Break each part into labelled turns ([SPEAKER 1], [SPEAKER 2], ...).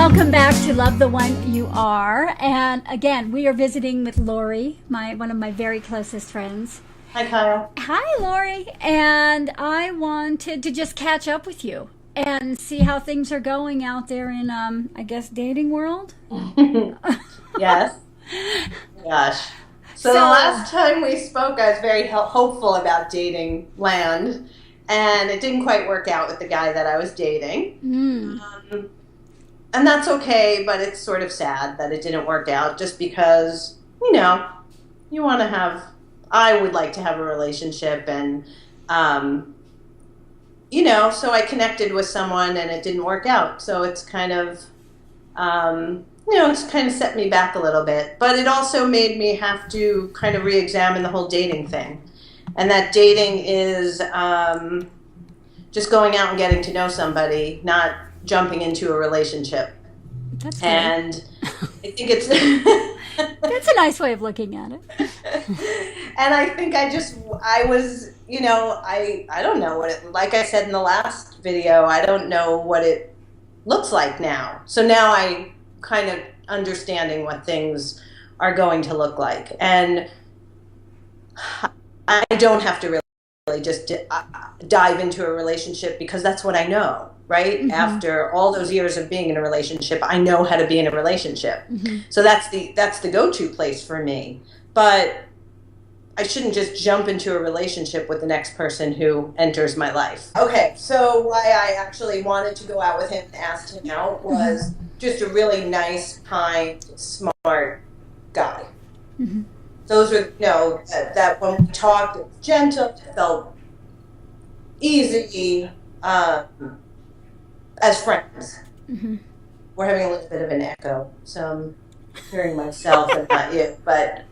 [SPEAKER 1] Welcome back to Love the One You Are. And again, we are visiting with Lori, one of my very closest friends.
[SPEAKER 2] Hi, Kyle.
[SPEAKER 1] Hi, Lori. And I wanted to just catch up with you and see how things are going out there in, I guess, dating world.
[SPEAKER 2] Yes. Gosh. So the last time we spoke, I was very hopeful about dating land, and it didn't quite work out with the guy that I was dating. And that's okay, but it's sort of sad that it didn't work out just because, you want to have, I would like to have a relationship, and, so I connected with someone and it didn't work out. So it's kind of, it's kind of set me back a little bit, but it also made me have to kind of re-examine the whole dating thing. And that dating is just going out and getting to know somebody, not jumping into a relationship.
[SPEAKER 1] That's good.
[SPEAKER 2] And I think it's
[SPEAKER 1] that's a nice way of looking at it.
[SPEAKER 2] And I think I was, I don't know what it, like I said in the last video, I don't know what it looks like now. So now I kind of understanding what things are going to look like. And I don't have to really just dive into a relationship because that's what I know, right? Mm-hmm. After all those years of being in a relationship, I know how to be in a relationship. Mm-hmm. So that's the go-to place for me. But I shouldn't just jump into a relationship with the next person who enters my life. Okay, so why I actually wanted to go out with him and asked him out was just a really nice, kind, smart guy. Mm-hmm. Those are, that when we talked, it was gentle, it felt easy, as friends. Mm-hmm. We're having a little bit of an echo, so I'm hearing myself and not you, but...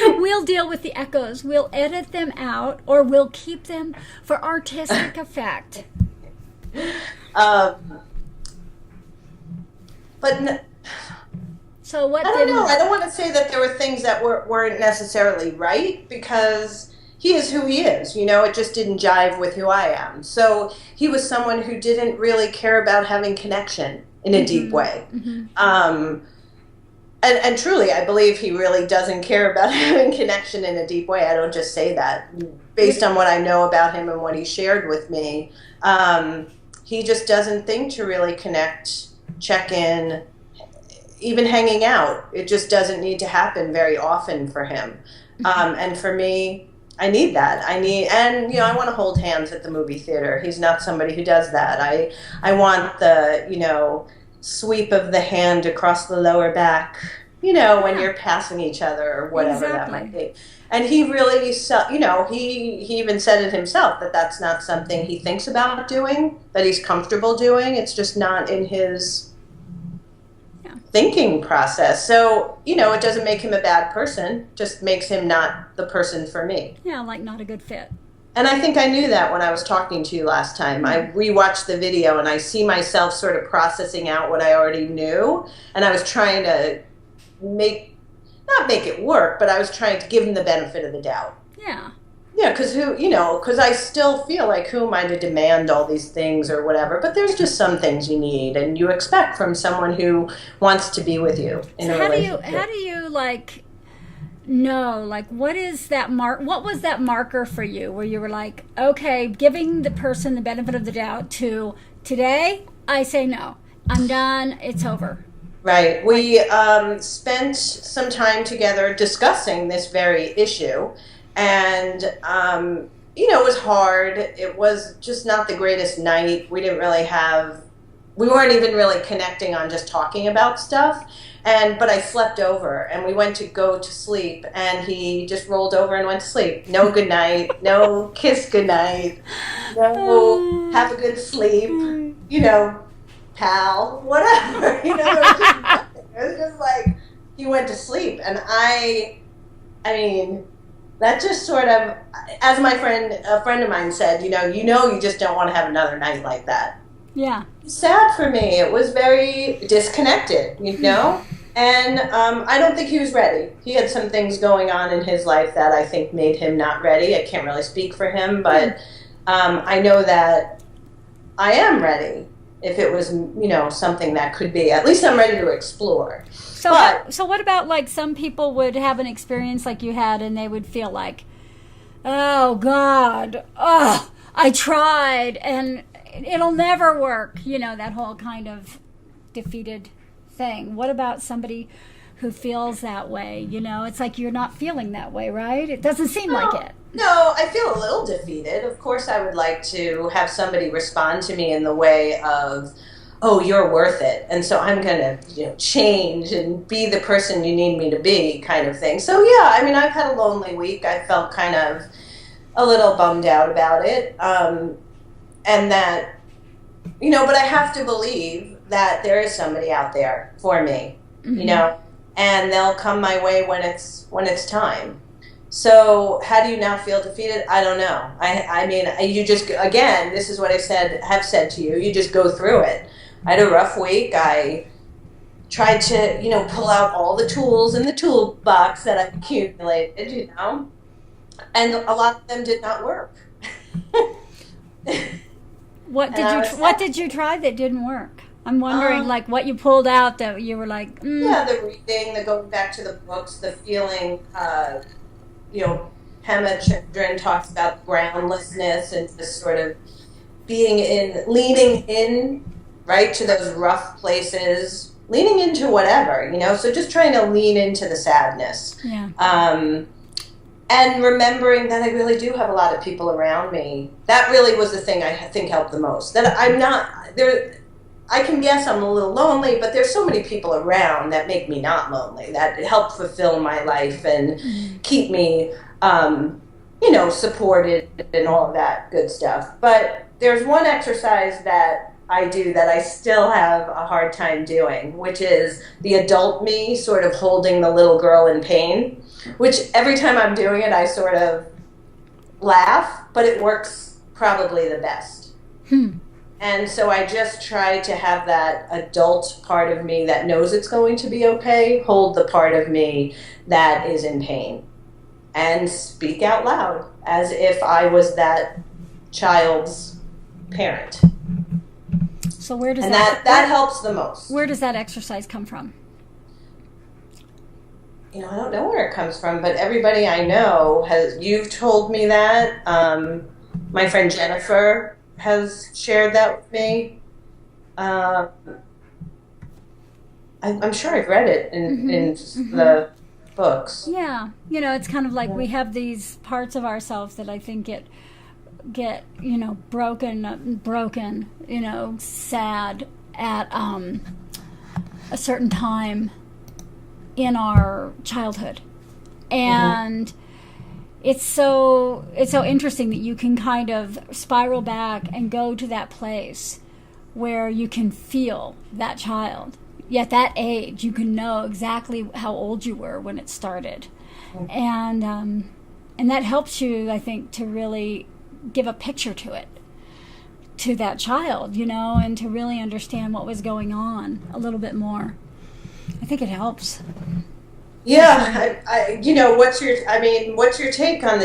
[SPEAKER 1] We'll deal with the echoes. We'll edit them out, or we'll keep them for artistic effect. So what?
[SPEAKER 2] I don't know. I don't want to say that there were things that weren't necessarily right because he is who he is. It just didn't jive with who I am. So he was someone who didn't really care about having connection in a deep way. Mm-hmm. And truly, I believe he really doesn't care about having connection in a deep way. I don't just say that. Based on what I know about him and what he shared with me, he just doesn't think to really connect, check in, even hanging out. It just doesn't need to happen very often for him. And for me, I need that. I want to hold hands at the movie theater. He's not somebody who does that. I want the, sweep of the hand across the lower back, when you're passing each other or whatever that might be. And he really, he even said it himself that that's not something he thinks about doing, that he's comfortable doing. It's just not in his thinking process. So, it doesn't make him a bad person, just makes him not the person for me.
[SPEAKER 1] Yeah, like not a good fit.
[SPEAKER 2] And I think I knew that when I was talking to you last time. I rewatched the video and I see myself sort of processing out what I already knew. And I was trying to not make it work, but I was trying to give him the benefit of the doubt.
[SPEAKER 1] Yeah.
[SPEAKER 2] Yeah, because I still feel like who am I to demand all these things or whatever. But there's just some things you need and you expect from someone who wants to be with you in a relationship.
[SPEAKER 1] How do you know, what is that what was that marker for you where you were like, okay, giving the person the benefit of the doubt to today, I say no, I'm done, it's over.
[SPEAKER 2] Right. We spent some time together discussing this very issue, and it was hard. It was just not the greatest night. We weren't even really connecting on just talking about stuff. But I slept over and we went to go to sleep and he just rolled over and went to sleep. No good night, no kiss good night, no have a good sleep, pal, whatever. There was just nothing. It was just like he went to sleep. And I mean, that just sort of, as a friend of mine said, you just don't want to have another night like that.
[SPEAKER 1] Yeah.
[SPEAKER 2] Sad for me. It was very disconnected, And I don't think he was ready. He had some things going on in his life that I think made him not ready. I can't really speak for him, but I know that I am ready. if it was, something that could be. At least I'm ready to explore.
[SPEAKER 1] So what about like some people would have an experience like you had and they would feel like, oh God, oh, I tried and it'll never work. That whole kind of defeated thing. What about somebody who feels that way? It's like you're not feeling that way, right? It doesn't seem like it.
[SPEAKER 2] No, I feel a little defeated. Of course, I would like to have somebody respond to me in the way of, oh, you're worth it. And so I'm going to, change and be the person you need me to be, kind of thing. So, yeah, I mean, I've had a lonely week. I felt kind of a little bummed out about it. And that, but I have to believe that there is somebody out there for me, and they'll come my way when it's time. So how do you now feel defeated? I don't know. I mean, you just, again, this is what have said to you. You just go through it. I had a rough week. I tried to, pull out all the tools in the toolbox that I've accumulated, and a lot of them did not work.
[SPEAKER 1] What did you try that didn't work? I'm wondering, like, what you pulled out that you were like,
[SPEAKER 2] Yeah, the reading, the going back to the books, the feeling, Pema Children talks about groundlessness and just sort of leaning in, right, to those rough places, leaning into whatever, so just trying to lean into the sadness.
[SPEAKER 1] Yeah.
[SPEAKER 2] And remembering that I really do have a lot of people around me. That really was the thing I think helped the most. That I'm not there. I can guess I'm a little lonely, but there's so many people around that make me not lonely, that help fulfill my life and keep me, supported and all of that good stuff. But there's one exercise that I do that I still have a hard time doing, which is the adult me sort of holding the little girl in pain, which every time I'm doing it, I sort of laugh, but it works probably the best. And so I just try to have that adult part of me that knows it's going to be okay, hold the part of me that is in pain, and speak out loud as if I was that child's parent.
[SPEAKER 1] So where does
[SPEAKER 2] that helps the most.
[SPEAKER 1] Where does that exercise come from?
[SPEAKER 2] I don't know where it comes from, but everybody I know you've told me that. My friend Jennifer has shared that with me. I'm sure I've read it in the books.
[SPEAKER 1] Yeah. It's kind of like we have these parts of ourselves that I think get broken, sad at a certain time in our childhood. And it's so interesting that you can kind of spiral back and go to that place where you can feel that child. At that age, you can know exactly how old you were when it started. And that helps you, I think, to really give a picture to that child, and to really understand what was going on a little bit more. I think it helps.
[SPEAKER 2] Yeah, what's your take on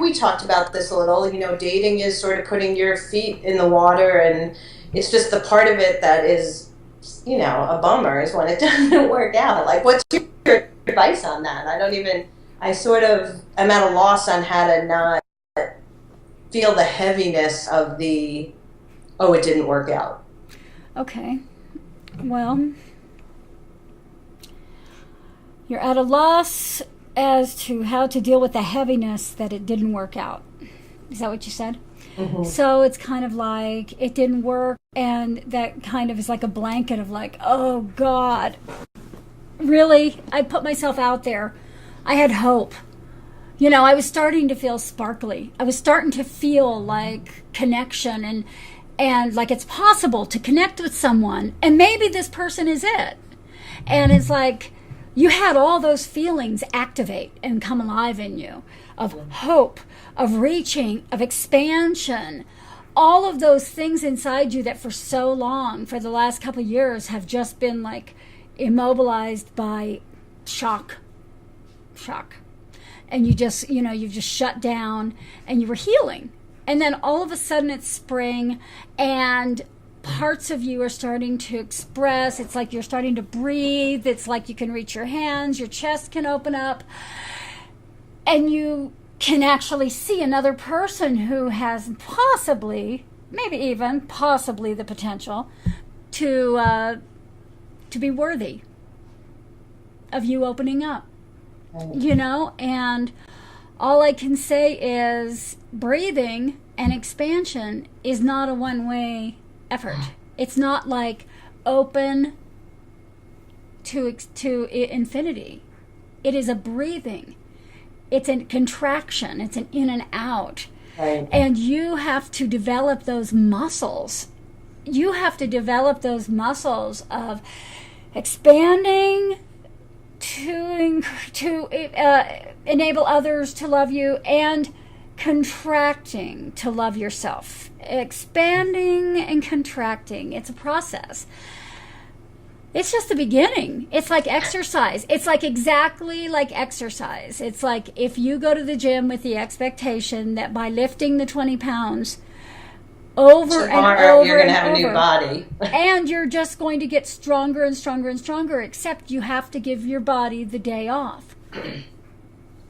[SPEAKER 2] we talked about this a little, dating is sort of putting your feet in the water, and it's just the part of it that is, a bummer is when it doesn't work out. Like, what's your advice on that? I sort of am at a loss on how to not feel the heaviness of it didn't work out.
[SPEAKER 1] Okay. Well, you're at a loss as to how to deal with the heaviness that it didn't work out. Is that what you said? Mm-hmm. So it's kind of like it didn't work, and that kind of is like a blanket of like, oh God, really? I put myself out there. I had hope. I was starting to feel sparkly. I was starting to feel like connection and like it's possible to connect with someone, and maybe this person is it. And it's like you had all those feelings activate and come alive in you of hope, of reaching, of expansion, all of those things inside you that for so long, for the last couple of years, have just been like immobilized by shock. And you just, you've just shut down and you were healing. And then all of a sudden it's spring and parts of you are starting to express. It's like you're starting to breathe. It's like you can reach your hands, your chest can open up, and you can actually see another person who has possibly, maybe even possibly, the potential to be worthy of you opening up. You know, and all I can say is breathing and expansion is not a one-way effort. It's not like open to infinity. It is a breathing. It's a contraction. It's an in and out.
[SPEAKER 2] Right.
[SPEAKER 1] And you have to develop those muscles. You have to develop those muscles of expanding to enable others to love you, and contracting to love yourself. Expanding and contracting. It's a process. It's just the beginning. It's like exercise. It's like exactly like exercise. It's like if you go to the gym with the expectation that by lifting the 20 pounds over
[SPEAKER 2] tomorrow,
[SPEAKER 1] and over
[SPEAKER 2] you're going to
[SPEAKER 1] and
[SPEAKER 2] have
[SPEAKER 1] over,
[SPEAKER 2] a new body.
[SPEAKER 1] and you're just going to get stronger and stronger and stronger, except you have to give your body the day off.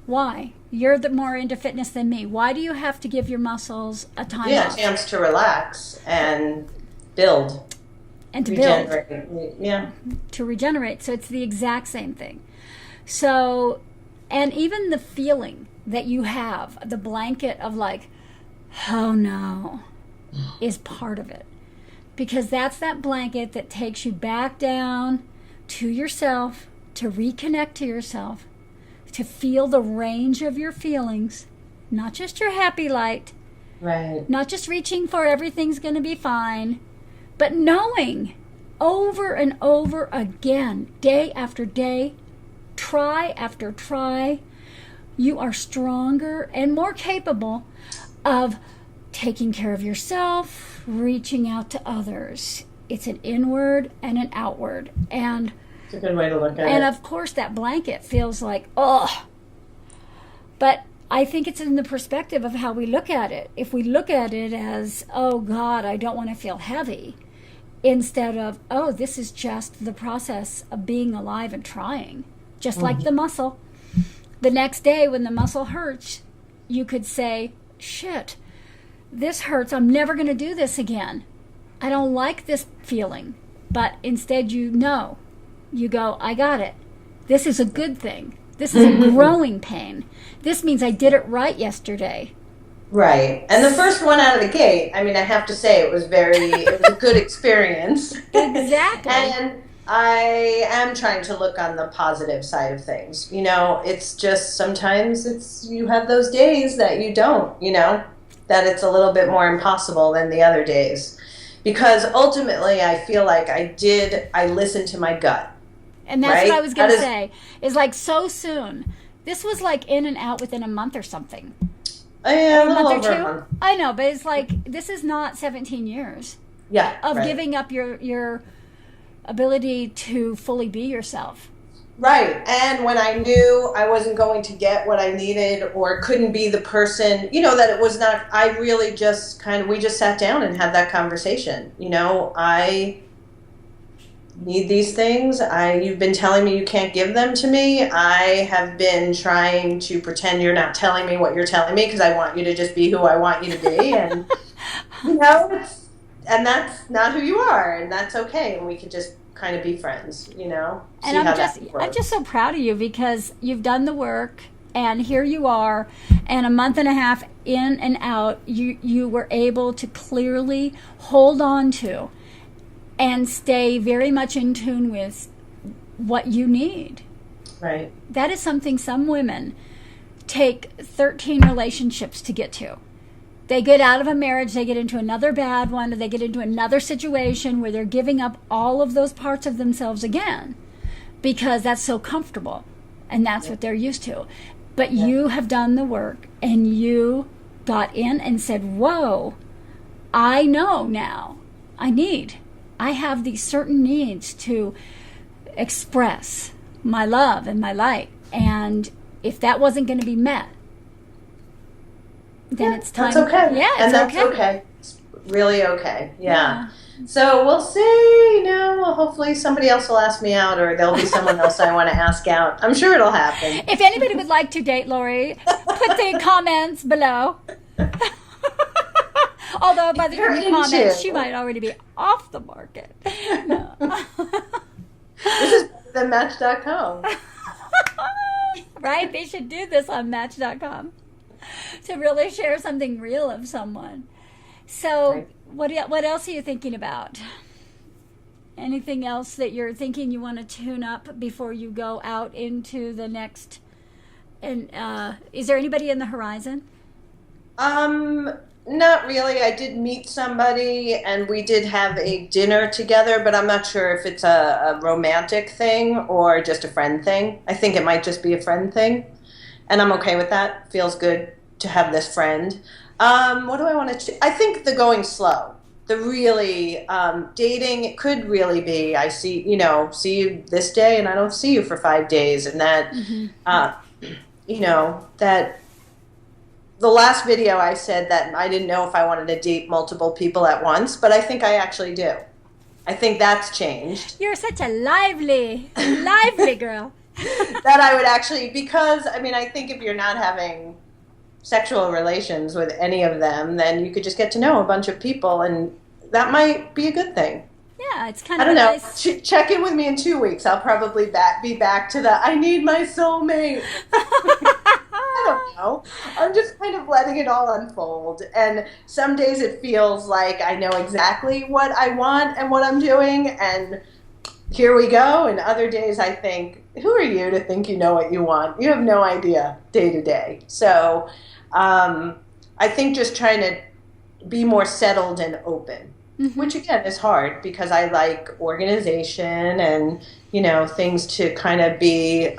[SPEAKER 1] Why? You're more into fitness than me. Why do you have to give your muscles a time off?
[SPEAKER 2] Yeah, a chance to relax and build.
[SPEAKER 1] And to
[SPEAKER 2] regenerate. Yeah.
[SPEAKER 1] To regenerate. So it's the exact same thing. So, and even the feeling that you have, the blanket of like, oh no, is part of it. Because that's that blanket that takes you back down to yourself, to reconnect to yourself, to feel the range of your feelings, not just your happy light,
[SPEAKER 2] right?
[SPEAKER 1] Not just reaching for everything's going to be fine, but knowing over and over again, day after day, try after try, you are stronger and more capable of taking care of yourself, reaching out to others. It's an inward and an outward. And
[SPEAKER 2] it's a good way to look at it.
[SPEAKER 1] And of course that blanket feels like, oh. But I think it's in the perspective of how we look at it. If we look at it as, oh God, I don't want to feel heavy, instead of, oh, this is just the process of being alive and trying, just like the muscle. The next day when the muscle hurts, you could say, shit, this hurts. I'm never going to do this again. I don't like this feeling. But instead you go, I got it. This is a good thing. This is a growing pain. This means I did it right yesterday.
[SPEAKER 2] Right. And the first one out of the gate, I mean, I have to say it was a good experience.
[SPEAKER 1] Exactly.
[SPEAKER 2] And I am trying to look on the positive side of things. You know, it's just sometimes you have those days that you don't, that it's a little bit more impossible than the other days. Because ultimately I feel like I listened to my gut.
[SPEAKER 1] And that's
[SPEAKER 2] right?
[SPEAKER 1] what I was going to say, is like so soon. This was like in and out within a month or something.
[SPEAKER 2] Yeah, a little
[SPEAKER 1] month
[SPEAKER 2] over
[SPEAKER 1] or two.
[SPEAKER 2] a month.
[SPEAKER 1] I know, but it's like, this is not 17 years of giving up your ability to fully be yourself.
[SPEAKER 2] Right. And when I knew I wasn't going to get what I needed or couldn't be the person, that it was not, I really just we just sat down and had that conversation. I need these things. You've been telling me you can't give them to me. I have been trying to pretend you're not telling me what you're telling me because I want you to just be who I want you to be. And, and that's not who you are. And that's okay. And we could just kind of be friends, And
[SPEAKER 1] I'm just so proud of you because you've done the work and here you are, and a month and a half in and out, you were able to clearly hold on to and stay very much in tune with what you need.
[SPEAKER 2] Right.
[SPEAKER 1] That is something some women take 13 relationships to get to. They get out of a marriage, they get into another bad one, or they get into another situation where they're giving up all of those parts of themselves again because that's so comfortable and that's what they're used to. But you have done the work and you got in and said, whoa, I know now. I have these certain needs to express my love and my light. And if that wasn't going to be met, then it's time.
[SPEAKER 2] That's okay.
[SPEAKER 1] Yeah,
[SPEAKER 2] and that's okay. It's really okay. Yeah. So we'll see. Well, hopefully somebody else will ask me out, or there'll be someone else I want to ask out. I'm sure it'll happen.
[SPEAKER 1] If anybody would like to date Lori, put the comments below. Although by the time you comment, she might already be off the market. No.
[SPEAKER 2] This is better than Match.com.
[SPEAKER 1] Right? They should do this on Match.com to really share something real of someone. So, right. What else are you thinking about? Anything else that you're thinking you want to tune up before you go out into the next? And is there anybody in the horizon?
[SPEAKER 2] Not really. I did meet somebody, and we did have a dinner together, but I'm not sure if it's a romantic thing or just a friend thing. I think it might just be a friend thing, and I'm okay with that. Feels good to have this friend. What do I want to? I think the going slow, the really dating. It could really be. I see you this day, and I don't see you for 5 days, and that, that. The last video I said that I didn't know if I wanted to date multiple people at once, but I think I actually do. I think that's changed.
[SPEAKER 1] You're such a lively girl.
[SPEAKER 2] That I would actually, because, I think if you're not having sexual relations with any of them, then you could just get to know a bunch of people, and that might be a good thing.
[SPEAKER 1] Yeah, it's kind of
[SPEAKER 2] I don't know.
[SPEAKER 1] nice...
[SPEAKER 2] Check in with me in 2 weeks. I'll probably be back to the, I need my soulmate. I don't know. I'm just kind of letting it all unfold. And some days it feels like I know exactly what I want and what I'm doing, and here we go. And other days I think, who are you to think you know what you want? You have no idea day to day. So I think just trying to be more settled and open, which again is hard because I like organization and, things to kind of be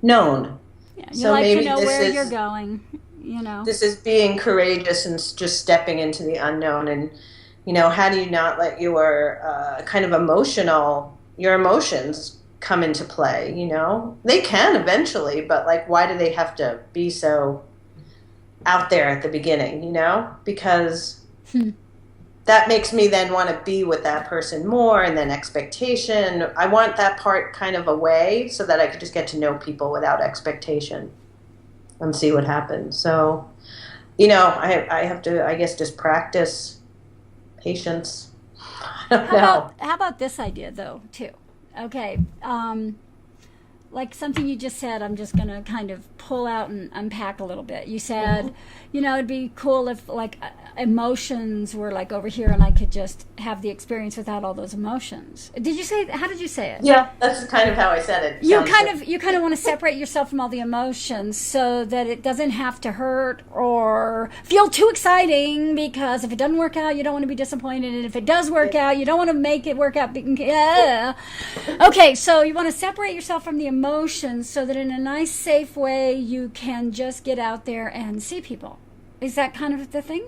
[SPEAKER 2] known.
[SPEAKER 1] Yeah, you so like maybe to know where you're going,
[SPEAKER 2] This is being courageous and just stepping into the unknown. And, how do you not let your kind of your emotions come into play, They can eventually, but, why do they have to be so out there at the beginning, Because that makes me then want to be with that person more, and then expectation. I want that part kind of away so that I could just get to know people without expectation and see what happens. So, I have to, I guess, just practice patience. I don't know.
[SPEAKER 1] How about this idea, though, too? Okay. Like something you just said, I'm just going to kind of pull out and unpack a little bit. You said, it'd be cool if emotions were over here and I could just have the experience without all those emotions. How did you say it?
[SPEAKER 2] Yeah, that's kind of how I said it.
[SPEAKER 1] You kind of want to separate yourself from all the emotions so that it doesn't have to hurt or feel too exciting, because if it doesn't work out, you don't want to be disappointed. And if it does work out, you don't want to make it work out. Okay, so you want to separate yourself from the emotions so that in a nice, safe way you can just get out there and see people. Is that kind of the thing?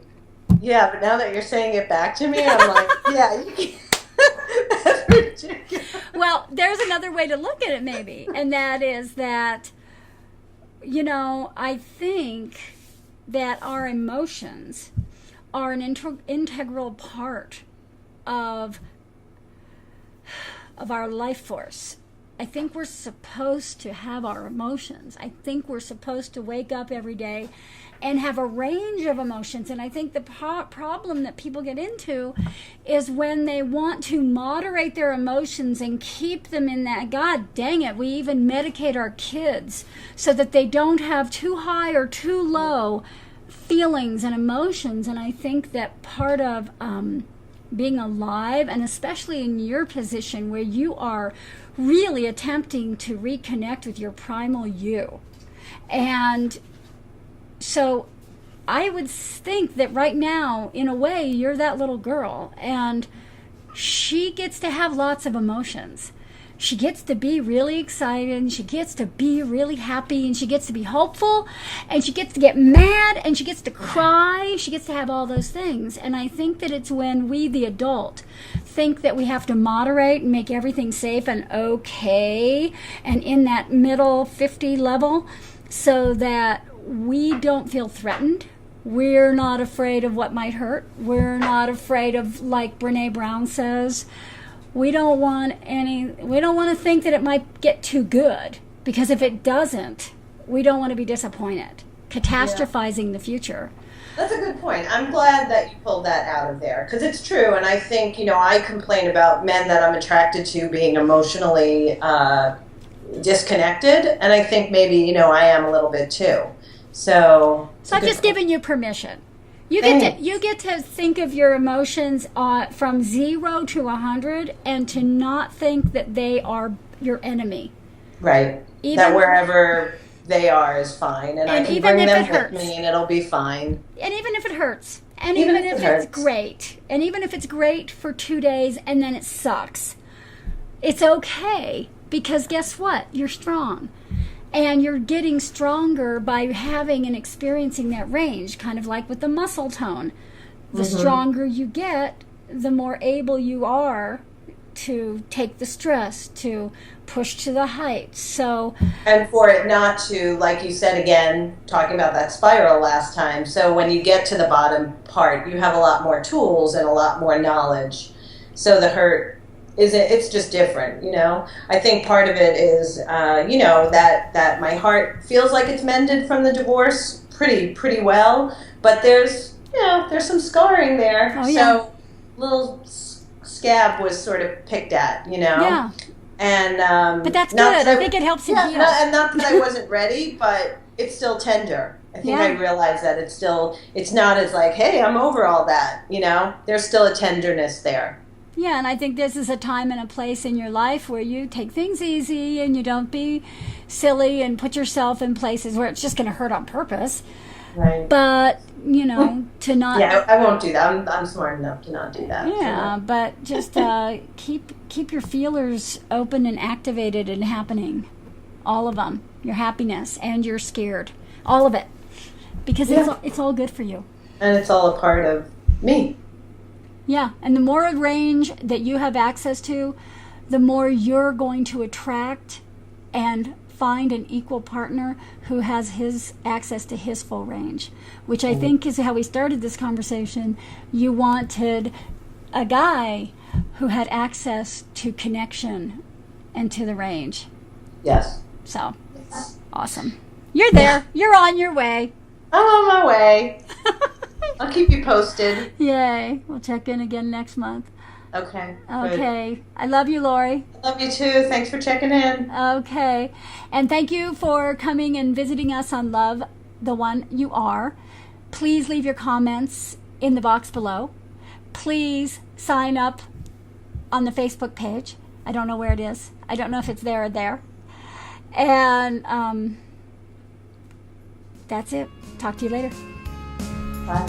[SPEAKER 2] Yeah, but now that you're saying it back to me, I'm like, yeah, you can't. That's ridiculous.
[SPEAKER 1] Well, there's another way to look at it maybe, and that is that, I think that our emotions are an integral part of our life force. I think we're supposed to have our emotions. I think we're supposed to wake up every day and have a range of emotions. And I think the problem that people get into is when they want to moderate their emotions and keep them in that, God dang it, we even medicate our kids so that they don't have too high or too low feelings and emotions. And I think that part of being alive, and especially in your position where you are really attempting to reconnect with your primal you. And so I would think that right now, in a way, you're that little girl, and she gets to have lots of emotions. She gets to be really excited, and she gets to be really happy, and she gets to be hopeful, and she gets to get mad, and she gets to cry. She gets to have all those things. And I think that it's when we, the adult, think that we have to moderate and make everything safe and okay, and in that middle 50 level, so that we don't feel threatened We're not afraid of what might hurt. We're not afraid of, like Brene Brown says, we don't want to think that it might get too good, because if it doesn't, we don't want to be disappointed, catastrophizing the future.
[SPEAKER 2] That's a good point. I'm glad that you pulled that out of there, because it's true. And I think, I complain about men that I'm attracted to being emotionally disconnected. And I think maybe, I am a little bit too. So
[SPEAKER 1] I've just given you permission. You get to think of your emotions from 0 to 100, and to not think that they are your enemy.
[SPEAKER 2] Right. That wherever they are is fine, and I can bring them with me, and it'll be fine.
[SPEAKER 1] And even if it hurts, and even if it's great, and even if it's great for 2 days and then it sucks, it's okay, because guess what? You're strong. And you're getting stronger by having and experiencing that range, kind of like with the muscle tone. The stronger you get, the more able you are to take the stress, to push to the heights. So,
[SPEAKER 2] and for it not to, like you said again, talking about that spiral last time, so when you get to the bottom part, you have a lot more tools and a lot more knowledge. So the hurt it's just different, I think part of it is, that my heart feels like it's mended from the divorce pretty well, but there's some scarring there.
[SPEAKER 1] Oh, yeah.
[SPEAKER 2] So little scab was sort of picked at,
[SPEAKER 1] Yeah.
[SPEAKER 2] And
[SPEAKER 1] but that's good. I think it helps you heal.
[SPEAKER 2] And not that I wasn't ready, but it's still tender. I think I realized that it's not as like, hey, I'm over all that, There's still a tenderness there.
[SPEAKER 1] Yeah, and I think this is a time and a place in your life where you take things easy and you don't be silly and put yourself in places where it's just going to hurt on purpose.
[SPEAKER 2] Right.
[SPEAKER 1] But, to not...
[SPEAKER 2] Yeah, I won't do that. I'm smart enough to not do that.
[SPEAKER 1] Yeah, so. But just keep your feelers open and activated and happening. All of them. Your happiness and your scared. All of it. Because it's all good for you.
[SPEAKER 2] And it's all a part of me.
[SPEAKER 1] Yeah, and the more range that you have access to, the more you're going to attract and find an equal partner who has his access to his full range, which I think is how we started this conversation. You wanted a guy who had access to connection and to the range.
[SPEAKER 2] Yes.
[SPEAKER 1] So, awesome. You're there. You're on your way.
[SPEAKER 2] I'm on my way. I'll keep you posted.
[SPEAKER 1] Yay. We'll check in again next month.
[SPEAKER 2] Okay.
[SPEAKER 1] Okay. Good. I love you, Lori.
[SPEAKER 2] I love you too. Thanks for checking in.
[SPEAKER 1] Okay. And thank you for coming and visiting us on Love the One You Are. Please leave your comments in the box below. Please sign up on the Facebook page. I don't know where it is. I don't know if it's there or there. And that's it. Talk to you later.
[SPEAKER 2] Bye.